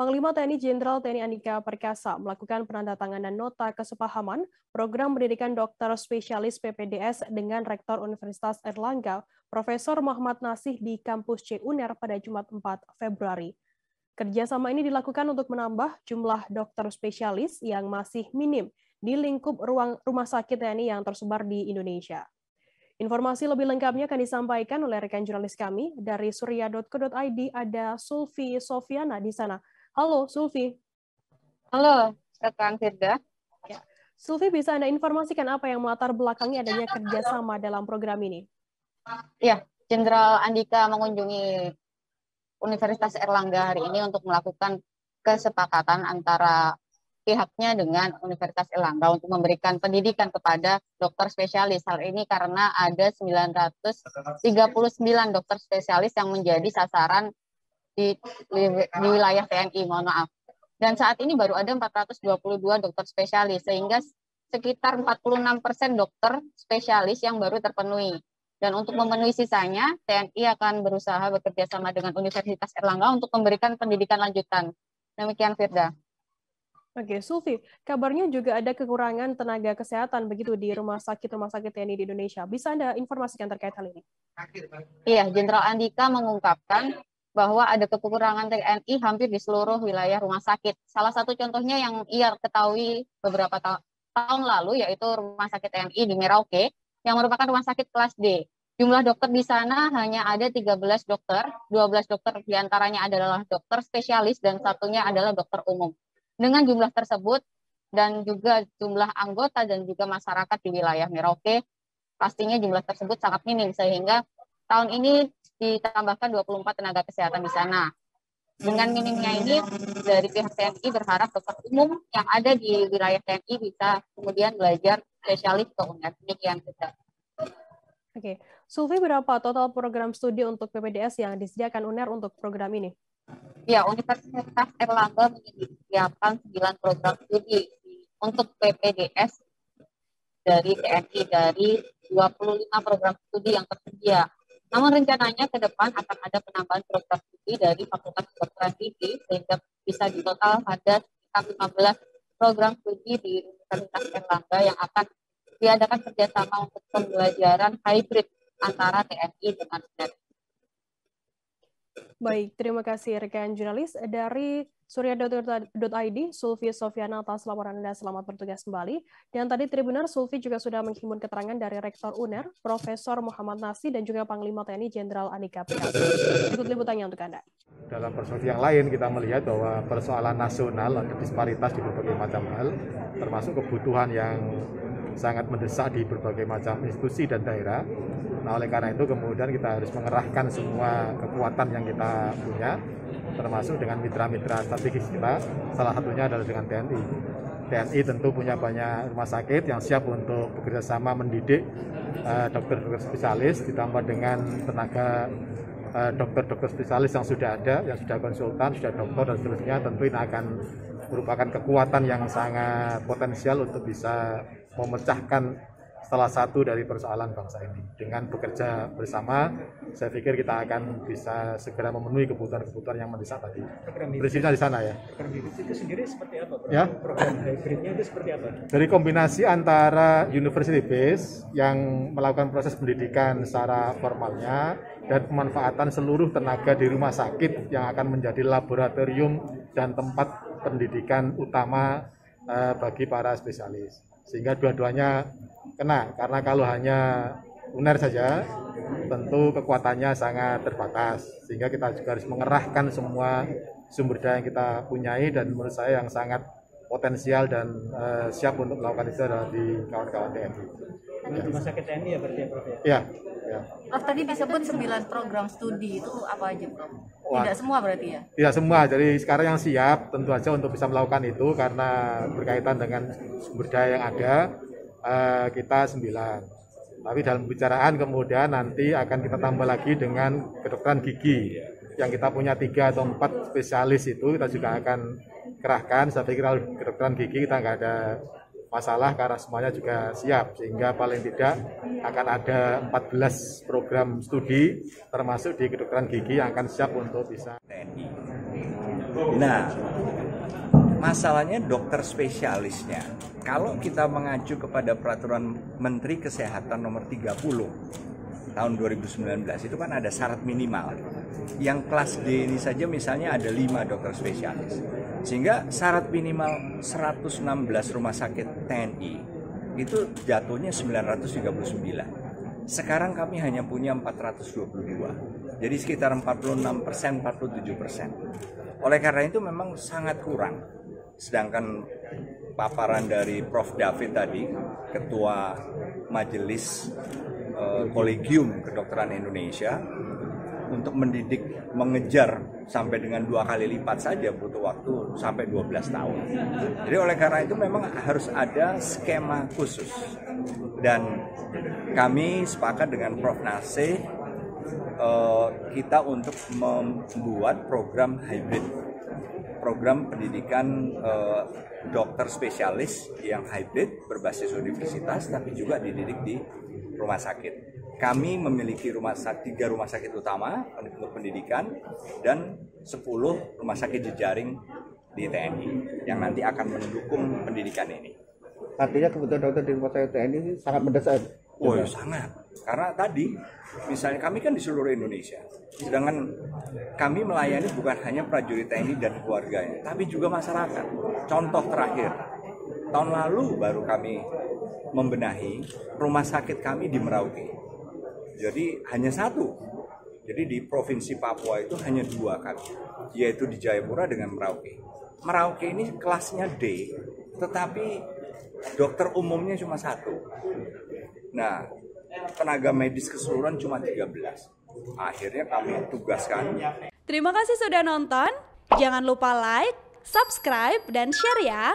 Panglima TNI Jenderal TNI Andika Perkasa melakukan penandatanganan nota kesepahaman program pendidikan dokter spesialis PPDS dengan Rektor Universitas Airlangga, Profesor Muhammad Nasih di kampus C UNER pada Jumat 4 Februari. Kerjasama ini dilakukan untuk menambah jumlah dokter spesialis yang masih minim di lingkup rumah sakit TNI yang tersebar di Indonesia. Informasi lebih lengkapnya akan disampaikan oleh rekan jurnalis kami dari surya.co.id, ada Sulfi Sofiana di sana. Halo, Sulfi. Halo, rekan Firda. Ya. Sulfi, bisa Anda informasikan apa yang melatar belakangi adanya kerjasama dalam program ini? Ya, Jenderal Andika mengunjungi Universitas Airlangga hari ini untuk melakukan kesepakatan antara pihaknya dengan Universitas Airlangga untuk memberikan pendidikan kepada dokter spesialis. Hal ini karena ada 939 dokter spesialis yang menjadi sasaran di wilayah TNI, mohon maaf. Dan saat ini baru ada 422 dokter spesialis, sehingga sekitar 46% dokter spesialis yang baru terpenuhi. Dan untuk memenuhi sisanya, TNI akan berusaha bekerja sama dengan Universitas Airlangga untuk memberikan pendidikan lanjutan. Demikian, Firda. Oke, Sulfi, kabarnya juga ada kekurangan tenaga kesehatan begitu di rumah sakit TNI di Indonesia. Bisa Anda informasikan terkait hal ini? Iya, Jenderal Andika mengungkapkan bahwa ada kekurangan TNI hampir di seluruh wilayah rumah sakit. Salah satu contohnya yang ia ketahui beberapa tahun lalu, yaitu rumah sakit TNI di Merauke, yang merupakan rumah sakit kelas D. Jumlah dokter di sana hanya ada 13 dokter, 12 dokter diantaranya adalah dokter spesialis dan satunya adalah dokter umum. Dengan jumlah tersebut dan juga jumlah anggota dan juga masyarakat di wilayah Merauke, pastinya jumlah tersebut sangat minim, sehingga tahun ini ditambahkan 24 tenaga kesehatan di sana. Dengan minimnya ini, dari pihak TNI berharap dokter umum yang ada di wilayah TNI bisa kemudian belajar spesialis ke UNER. Demikian kita. Oke, Sulfi, berapa total program studi untuk PPDS yang disediakan UNER untuk program ini? Ya, Universitas Airlangga menyediakan 9 program studi untuk PPDS dari TNI dari 25 program studi yang tersedia. Namun rencananya ke depan akan ada penambahan program studi dari Fakultas Kedokteran Gigi sehingga bisa di total ada sekitar 15 program studi di Universitas Airlangga yang akan diadakan kerjasama untuk pembelajaran hybrid antara TNI dengan UNER. Baik, terima kasih rekan jurnalis dari surya.id, Sulfi Sofiana atas laporan Anda. Selamat bertugas kembali. Dan tadi Tribuner, Sulfi juga sudah menghimpun keterangan dari Rektor UNER, Profesor Muhammad Nasih, dan juga Panglima TNI Jenderal Andika Perkasa. Ikut liputannya untuk Anda. Dalam perspektif yang lain, kita melihat bahwa persoalan nasional ada disparitas di berbagai macam hal, termasuk kebutuhan yang sangat mendesak di berbagai macam institusi dan daerah. Nah, oleh karena itu kemudian kita harus mengerahkan semua kekuatan yang kita punya, termasuk dengan mitra-mitra strategis kita, salah satunya adalah dengan TNI. TNI tentu punya banyak rumah sakit yang siap untuk bekerja sama mendidik dokter-dokter spesialis, ditambah dengan tenaga dokter-dokter spesialis yang sudah ada, yang sudah konsultan, sudah dokter dan seterusnya. Tentu ini akan merupakan kekuatan yang sangat potensial untuk bisa memecahkan salah satu dari persoalan bangsa ini. Dengan bekerja bersama, saya pikir kita akan bisa segera memenuhi kebutuhan-kebutuhan yang mendesak tadi. Prinsipnya di sana ya. Program hybrid itu sendiri seperti apa? Ya? Program hybridnya itu seperti apa? Dari kombinasi antara university base yang melakukan proses pendidikan secara formalnya dan pemanfaatan seluruh tenaga di rumah sakit yang akan menjadi laboratorium dan tempat pendidikan utama bagi para spesialis. Sehingga dua-duanya kena, karena kalau hanya UNER saja tentu kekuatannya sangat terbatas, sehingga kita juga harus mengerahkan semua sumber daya yang kita punyai, dan menurut saya yang sangat potensial dan siap untuk melakukan itu adalah di kawan-kawan TNI. Di rumah sakit TNI ya berarti ya, Prof? Ya. Prof, tadi disebut 9 program studi, itu apa aja, Prof? Tidak semua berarti ya? Tidak semua, jadi sekarang yang siap tentu saja untuk bisa melakukan itu karena berkaitan dengan sumber daya yang ada, kita 9. Tapi dalam pembicaraan kemudian nanti akan kita tambah lagi dengan kedokteran gigi, yang kita punya 3 atau 4 spesialis itu kita juga akan kerahkan. Saya pikir kalau kedokteran gigi kita nggak ada masalah karena semuanya juga siap, sehingga paling tidak akan ada 14 program studi termasuk di kedokteran gigi yang akan siap untuk bisa TNI. Nah, masalahnya dokter spesialisnya. Kalau kita mengacu kepada peraturan Menteri Kesehatan nomor 30 tahun 2019 itu kan ada syarat minimal. Yang kelas D ini saja misalnya ada 5 dokter spesialis. Sehingga syarat minimal 116 rumah sakit TNI itu jatuhnya 939. Sekarang kami hanya punya 422. Jadi sekitar 46%, 47%. Oleh karena itu memang sangat kurang. Sedangkan paparan dari Prof. David tadi, Ketua Majelis Kolegium Kedokteran Indonesia, untuk mendidik, mengejar sampai dengan 2 kali lipat saja butuh waktu sampai 12 tahun. Jadi oleh karena itu memang harus ada skema khusus. Dan kami sepakat dengan Prof. Nasih kita untuk membuat program hybrid, program pendidikan dokter spesialis yang hybrid berbasis universitas tapi juga dididik di rumah sakit. Kami memiliki 3 rumah sakit utama untuk pendidikan dan 10 rumah sakit jejaring di TNI yang nanti akan mendukung pendidikan ini. Artinya kebutuhan dokter di rumah sakit TNI ini sangat mendesak. Oh ya, sangat. Karena tadi misalnya kami kan di seluruh Indonesia. Sedangkan kami melayani bukan hanya prajurit TNI dan keluarganya, tapi juga masyarakat. Contoh terakhir, tahun lalu baru kami membenahi rumah sakit kami di Merauke. Jadi hanya 1. Jadi di Provinsi Papua itu hanya 2 kami, yaitu di Jayapura dengan Merauke. Merauke ini kelasnya D, tetapi dokter umumnya cuma 1. Nah, tenaga medis keseluruhan cuma 13. Akhirnya kami tugaskan. Terima kasih sudah nonton. Jangan lupa like, subscribe, dan share ya.